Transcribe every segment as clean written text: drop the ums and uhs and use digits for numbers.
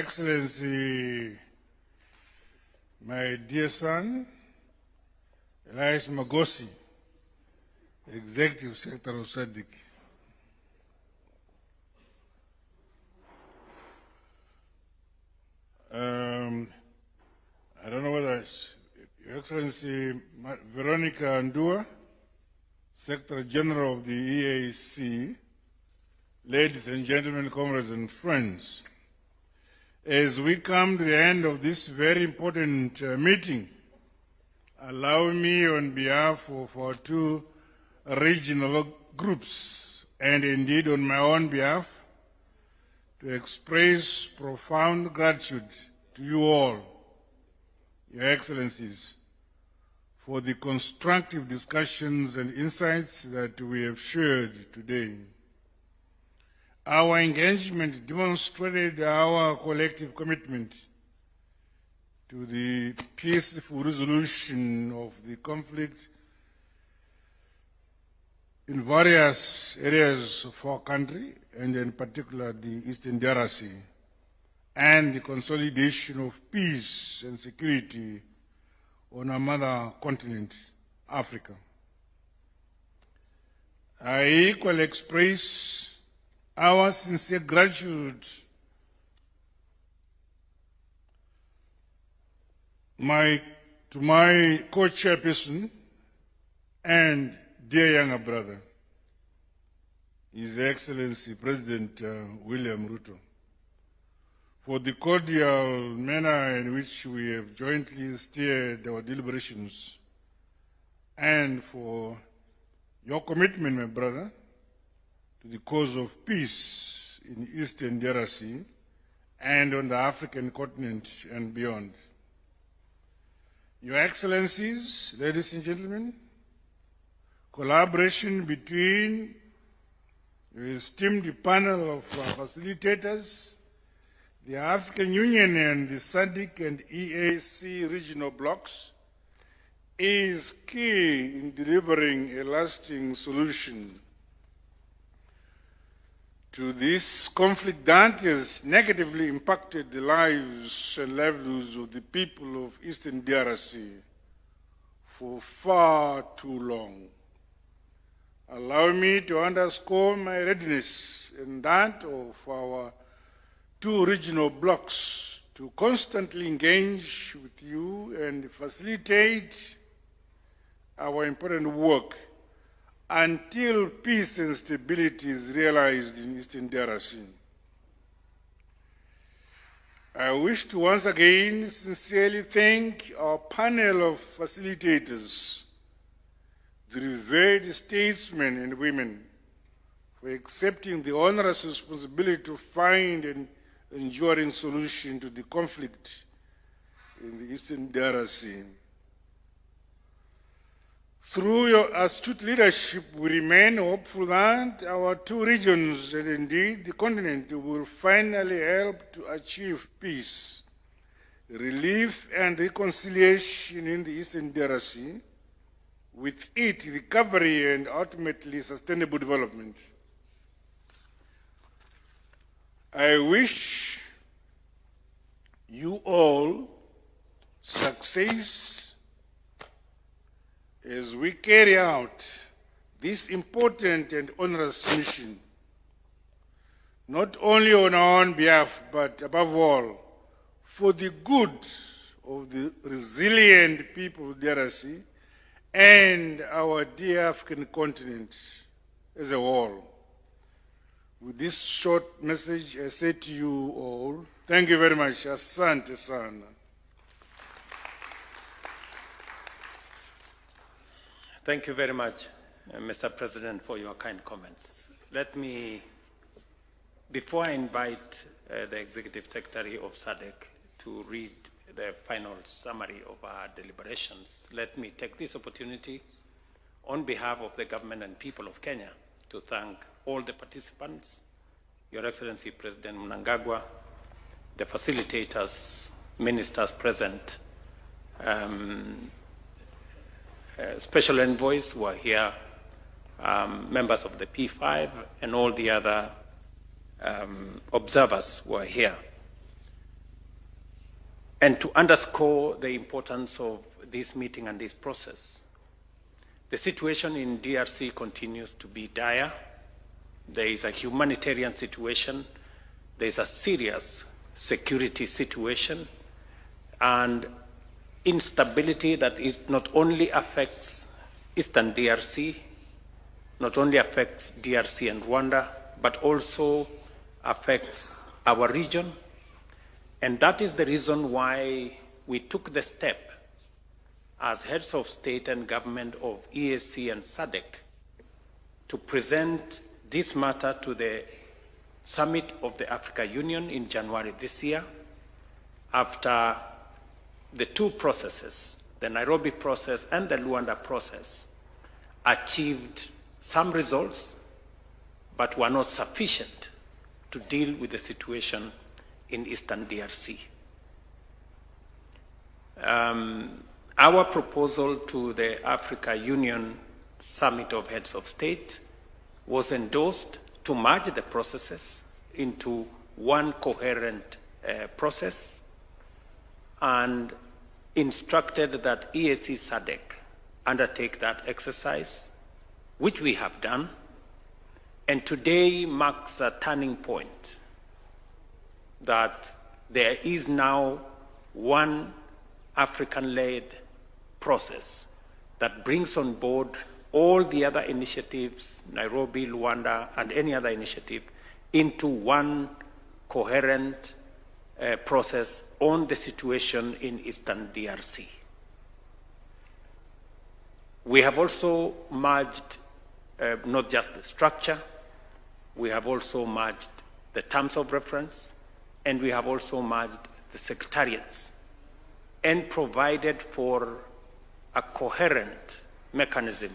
Excellency, my dear son, Elias Magosi, Executive Secretary of SADC. I don't know whether Your Excellency Veronica Andua, Secretary General of the EAC, ladies and gentlemen, comrades and friends, as we come to the end of this very important meeting, allow me on behalf of our two regional groups and indeed on my own behalf to express profound gratitude to you all, Your Excellencies, for the constructive discussions and insights that we have shared today. Our engagement demonstrated our collective commitment to the peaceful resolution of the conflict in various areas of our country, and in particular the Eastern DRC, and the consolidation of peace and security on our mother continent, Africa. I equally express our sincere gratitude to my co-chairperson and dear younger brother, His Excellency President William Ruto, for the cordial manner in which we have jointly steered our deliberations, and for your commitment, my brother, to the cause of peace in Eastern DRC and on the African continent and beyond. Your Excellencies, ladies and gentlemen, collaboration between the esteemed panel of facilitators, the African Union and the SADC and EAC regional blocs is key in delivering a lasting solution to this conflict that has negatively impacted the lives and livelihoods of the people of Eastern DRC for far too long. Allow me to underscore my readiness and that of our two regional blocs to constantly engage with you and facilitate our important work until peace and stability is realized in Eastern DRC. I wish to once again sincerely thank our panel of facilitators, the revered statesmen and women, for accepting the onerous responsibility to find an enduring solution to the conflict in the Eastern DRC. Through your astute leadership, we remain hopeful that our two regions, and indeed the continent, will finally help to achieve peace, relief and reconciliation in the Eastern DRC, with it recovery and ultimately sustainable development. I wish you all success as we carry out this important and onerous mission, not only on our own behalf, but above all, for the good of the resilient people of DRC and our dear African continent as a whole. With this short message, I say to you all, thank you very much. Asante sana. Thank you very much, Mr. President, for your kind comments. Let me, before I invite the Executive Secretary of SADC to read the final summary of our deliberations, let me take this opportunity on behalf of the government and people of Kenya to thank all the participants, Your Excellency President Mnangagwa, the facilitators, ministers present, special envoys who are here, members of the P5, and all the other observers who are here. And to underscore the importance of this meeting and this process, the situation in DRC continues to be dire. There is a humanitarian situation, there is a serious security situation, and instability that not only affects Eastern DRC, not only affects DRC and Rwanda, but also affects our region. And that is the reason why we took the step as heads of state and government of EAC and SADC to present this matter to the Summit of the Africa Union in January this year, after the two processes, the Nairobi process and the Luanda process, achieved some results, but were not sufficient to deal with the situation in Eastern DRC. Our proposal to the Africa Union Summit of Heads of State was endorsed to merge the processes into one coherent process, and instructed that EAC-SADC undertake that exercise, which we have done. And today marks a turning point that there is now one African-led process that brings on board all the other initiatives, Nairobi, Luanda, and any other initiative, into one coherent process on the situation in Eastern DRC. We have also merged not just the structure, we have also merged the terms of reference, and we have also merged the secretariats and provided for a coherent mechanism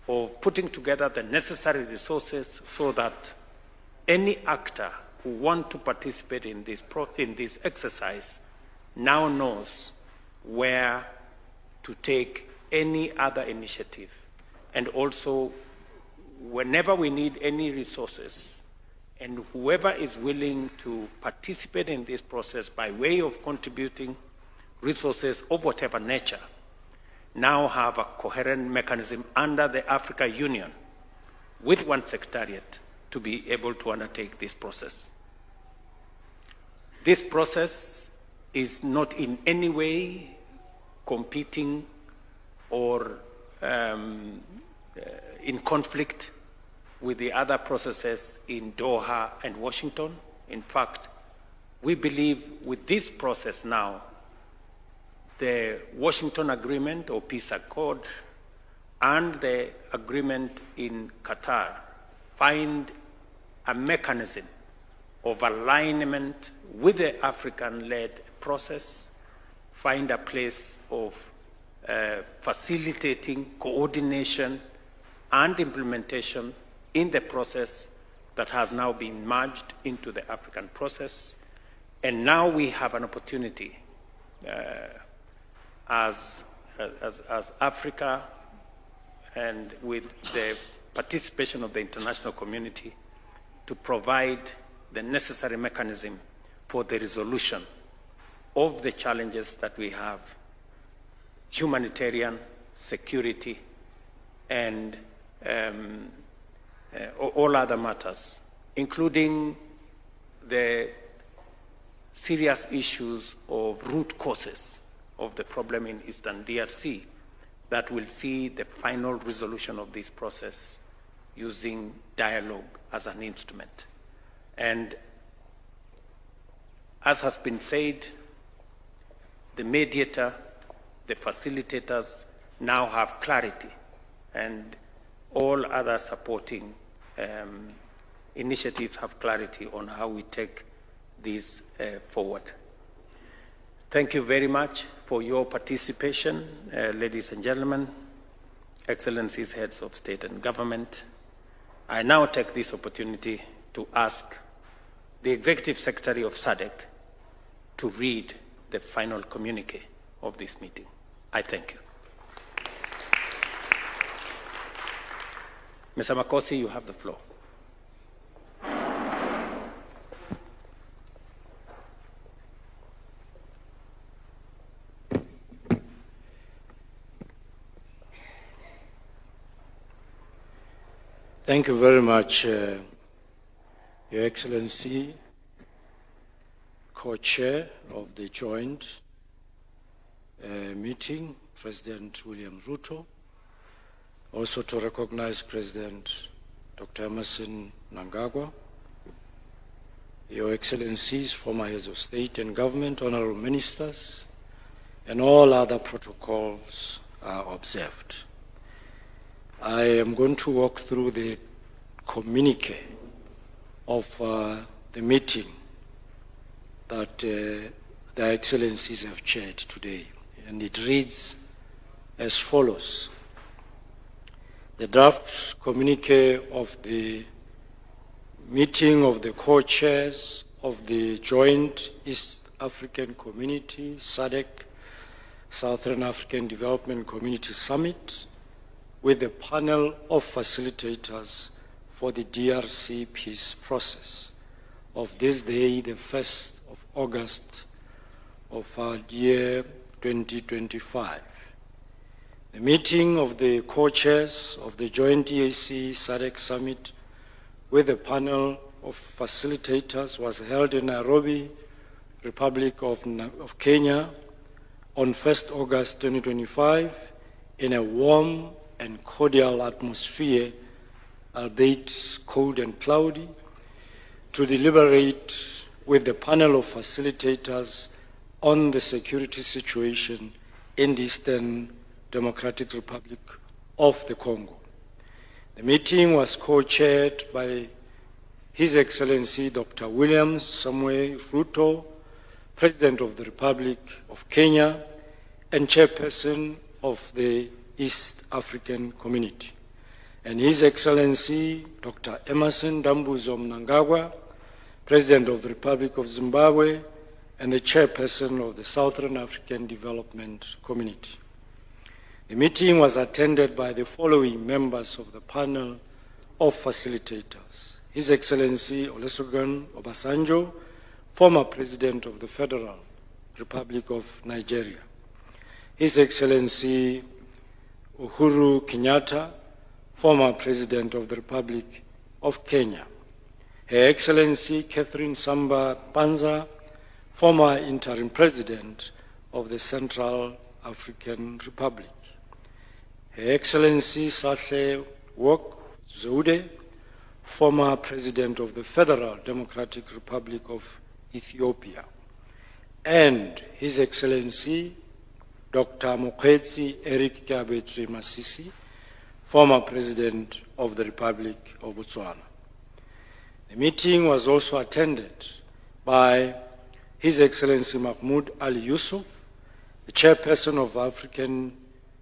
of putting together the necessary resources so that any actor who wants to participate in this exercise now knows where to take any other initiative. And also, whenever we need any resources, and whoever is willing to participate in this process by way of contributing resources of whatever nature, now have a coherent mechanism under the Africa Union with one secretariat to be able to undertake this process. This process is not in any way competing or in conflict with the other processes in Doha and Washington. In fact, we believe with this process now, the Washington Agreement or Peace Accord and the agreement in Qatar find a mechanism of alignment with the African-led process, find a place of facilitating coordination and implementation in the process that has now been merged into the African process. And now we have an opportunity as Africa, and with the participation of the international community, to provide the necessary mechanism for the resolution of the challenges that we have: humanitarian, security, and all other matters, including the serious issues of root causes of the problem in Eastern DRC that will see the final resolution of this process using dialogue as an instrument. And as has been said, the mediator, the facilitators now have clarity, and all other supporting initiatives have clarity on how we take this forward. Thank you very much for your participation, ladies and gentlemen, Excellencies, heads of state and government. I now take this opportunity to ask the Executive Secretary of SADC to read the final communique of this meeting. I thank you. Mr. Makosi, you have the floor. Thank you very much, Your Excellency, Co-Chair of the joint meeting, President William Ruto. Also to recognize President Dr. Emerson Mnangagwa, Your Excellencies, former heads of state and government, honorable ministers, and all other protocols are observed. I am going to walk through the communique of the meeting that Their Excellencies have chaired today, and it reads as follows. The draft communique of the meeting of the co-chairs of the Joint East African Community, SADC, Southern African Development Community Summit, with the panel of facilitators for the DRC peace process of this day, the 1st of August of our year 2025. The meeting of the co-chairs of the joint EAC-SADC summit with the panel of facilitators was held in Nairobi, Republic of Kenya, on 1st August 2025 in a warm and cordial atmosphere, albeit cold and cloudy, to deliberate with the panel of facilitators on the security situation in the Eastern Democratic Republic of the Congo. The meeting was co-chaired by His Excellency Dr. William Samuel Ruto, President of the Republic of Kenya and Chairperson of the East African Community, and His Excellency Dr. Emerson Dambuzo Mnangagwa, President of the Republic of Zimbabwe and the Chairperson of the Southern African Development Community. The meeting was attended by the following members of the panel of facilitators: His Excellency Olusegun Obasanjo, former President of the Federal Republic of Nigeria; His Excellency Uhuru Kenyatta, former President of the Republic of Kenya; Her Excellency Catherine Samba Panza, former Interim President of the Central African Republic; Her Excellency Sahle Work Zewde, former President of the Federal Democratic Republic of Ethiopia; and His Excellency Dr. Mokgweetsi Eric Kabetswe Masisi, former President of the Republic of Botswana. The meeting was also attended by His Excellency Mahmoud Ali Yusuf, the Chairperson of African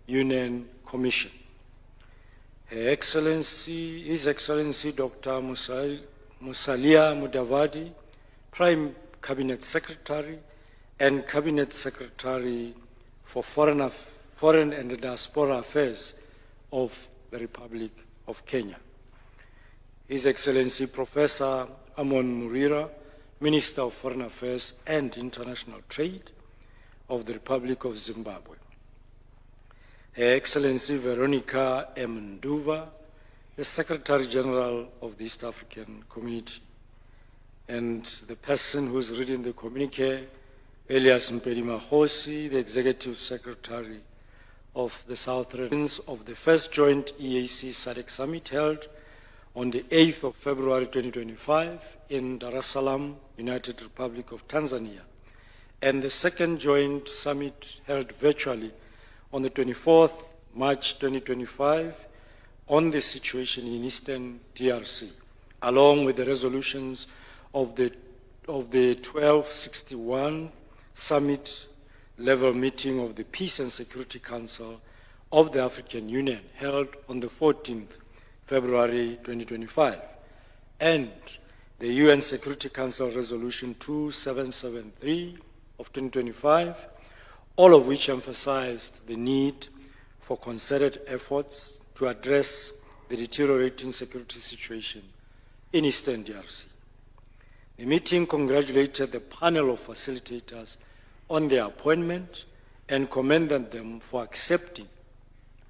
Union Commission; His Excellency Dr. Musalia Mudavadi, Prime Cabinet Secretary and Cabinet Secretary for Foreign and Diaspora Affairs of the Republic of Kenya; His Excellency Professor Amon Murira, Minister of Foreign Affairs and International Trade of the Republic of Zimbabwe; Her Excellency Veronica M. Nduva, the Secretary General of the East African Community; and the person who is reading the communique, Elias Mpelima Hosi, the Executive Secretary of the Southern of the first joint EAC-SADC summit held on the 8th of February 2025 in Dar es Salaam, United Republic of Tanzania, and the second joint summit held virtually on the 24th March 2025 on the situation in Eastern DRC, along with the resolutions of the 1261 summit level meeting of the Peace and Security Council of the African Union held on the 14th February 2025, and the UN Security Council Resolution 2773 of 2025, all of which emphasized the need for concerted efforts to address the deteriorating security situation in Eastern DRC. The meeting congratulated the panel of facilitators on their appointment and commended them for accepting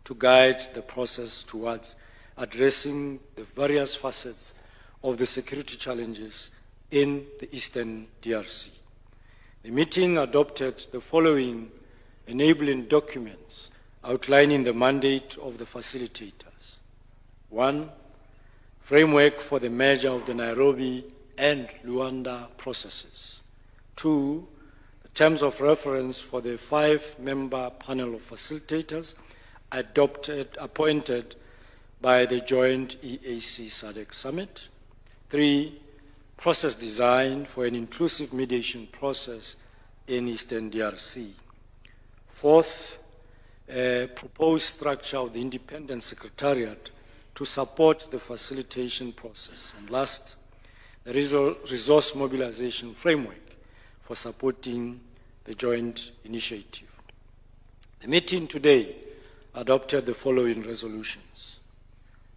to guide the process towards addressing the various facets of the security challenges in the Eastern DRC. The meeting adopted the following enabling documents outlining the mandate of the facilitators. 1. Framework for the merger of the Nairobi and Luanda processes. 2. The terms of reference for the 5-member panel of facilitators appointed by the joint EAC-SADC summit. 3. Process design for an inclusive mediation process in Eastern DRC. 4th, proposed structure of the independent secretariat to support the facilitation process. And last, the resource mobilization framework for supporting the joint initiative. The meeting today adopted the following resolutions.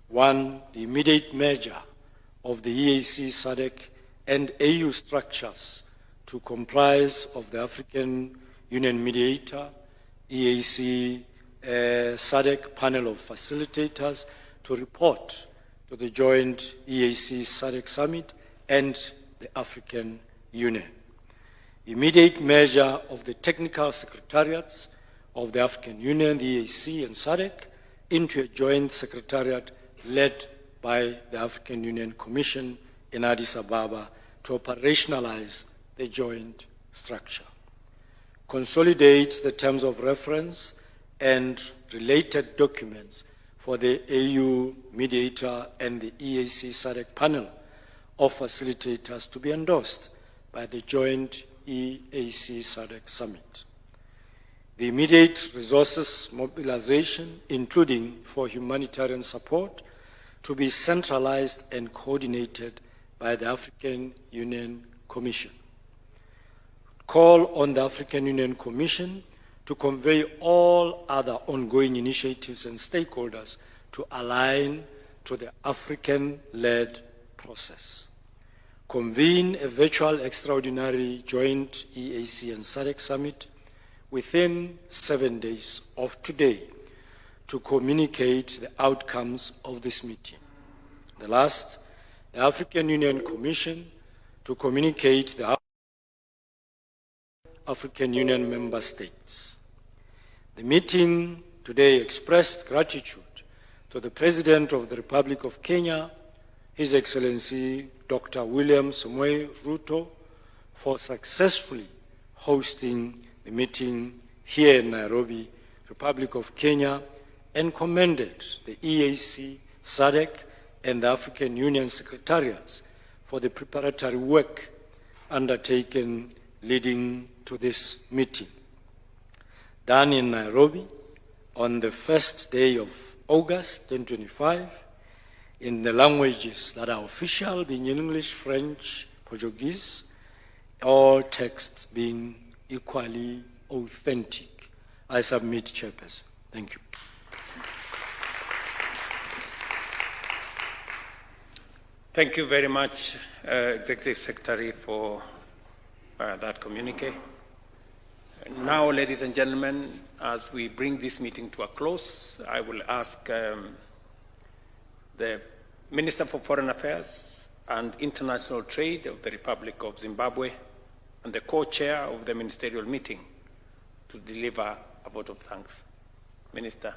1. The immediate merger of the EAC-SADC and AU structures to comprise of the African Union Mediator, EAC-SADC panel of facilitators to report to the joint EAC-SADC summit and the African Union. Immediate merger of the technical secretariats of the African Union, the EAC and SADC into a joint secretariat led by the African Union Commission in Addis Ababa to operationalize the joint structure. Consolidates the terms of reference and related documents for the AU mediator and the EAC-SADC panel of facilitators to be endorsed by the joint EAC-SADC summit. The immediate resources mobilization, including for humanitarian support, to be centralized and coordinated by the African Union Commission. Call on the African Union Commission to convey all other ongoing initiatives and stakeholders to align to the African-led process. Convene a virtual extraordinary joint EAC and SADC summit within 7 days of today to communicate the outcomes of this meeting. The last, the African Union Commission to communicate the African Union member states. The meeting today expressed gratitude to the President of the Republic of Kenya, His Excellency Dr. William Samoei Ruto, for successfully hosting the meeting here in Nairobi, Republic of Kenya, and commended the EAC, SADC, and the African Union Secretariats for the preparatory work undertaken leading to this meeting. Done in Nairobi on the first day of August 2025, in the languages that are official, being English, French, Portuguese, all texts being equally authentic. I submit, Chairperson. Thank you. Thank you very much, Executive Secretary, for that communique. Now, ladies and gentlemen, as we bring this meeting to a close, I will ask the Minister for Foreign Affairs and International Trade of the Republic of Zimbabwe and the co-chair of the ministerial meeting to deliver a vote of thanks. Minister.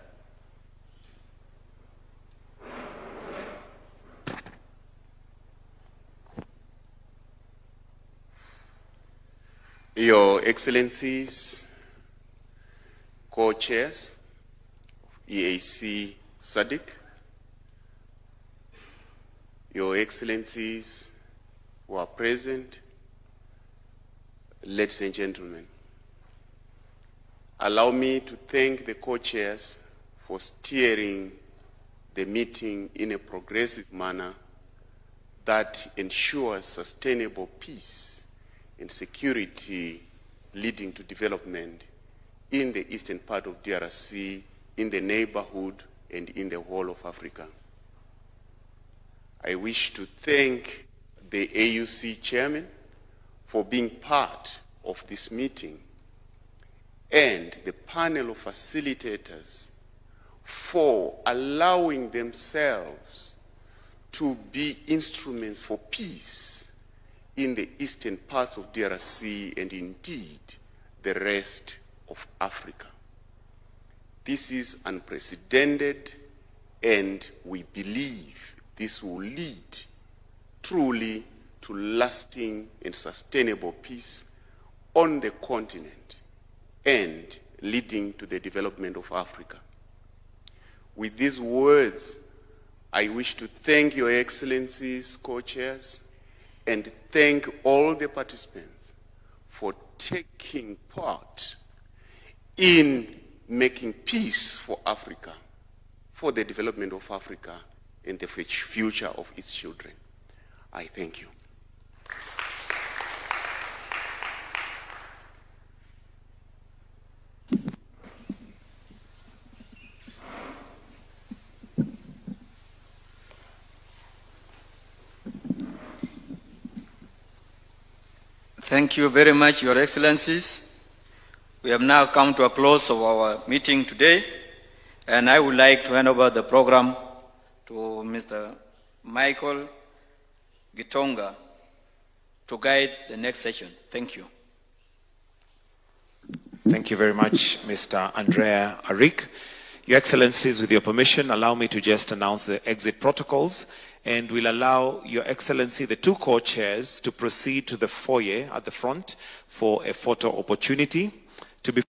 Your Excellencies, co-chairs, EAC-SADC, Your Excellencies who are present, ladies and gentlemen, allow me to thank the co-chairs for steering the meeting in a progressive manner that ensures sustainable peace and security leading to development in the eastern part of DRC, in the neighborhood, and in the whole of Africa. I wish to thank the AUC chairman for being part of this meeting and the panel of facilitators for allowing themselves to be instruments for peace in the eastern parts of DRC and indeed the rest of Africa. This is unprecedented, and we believe this will lead truly to lasting and sustainable peace on the continent and leading to the development of Africa. With these words, I wish to thank Your Excellencies, co-chairs, and thank all the participants for taking part in making peace for Africa, for the development of Africa and the future of its children. I thank you. Thank you very much, Your Excellencies. We have now come to a close of our meeting today, and I would like to hand over the program to Mr. Michael Gitonga to guide the next session. Thank you. Thank you very much, Mr. Andrea Arik. Your Excellencies, with your permission, allow me to just announce the exit protocols, and we'll allow Your Excellency, the two co-chairs, to proceed to the foyer at the front for a photo opportunity. To be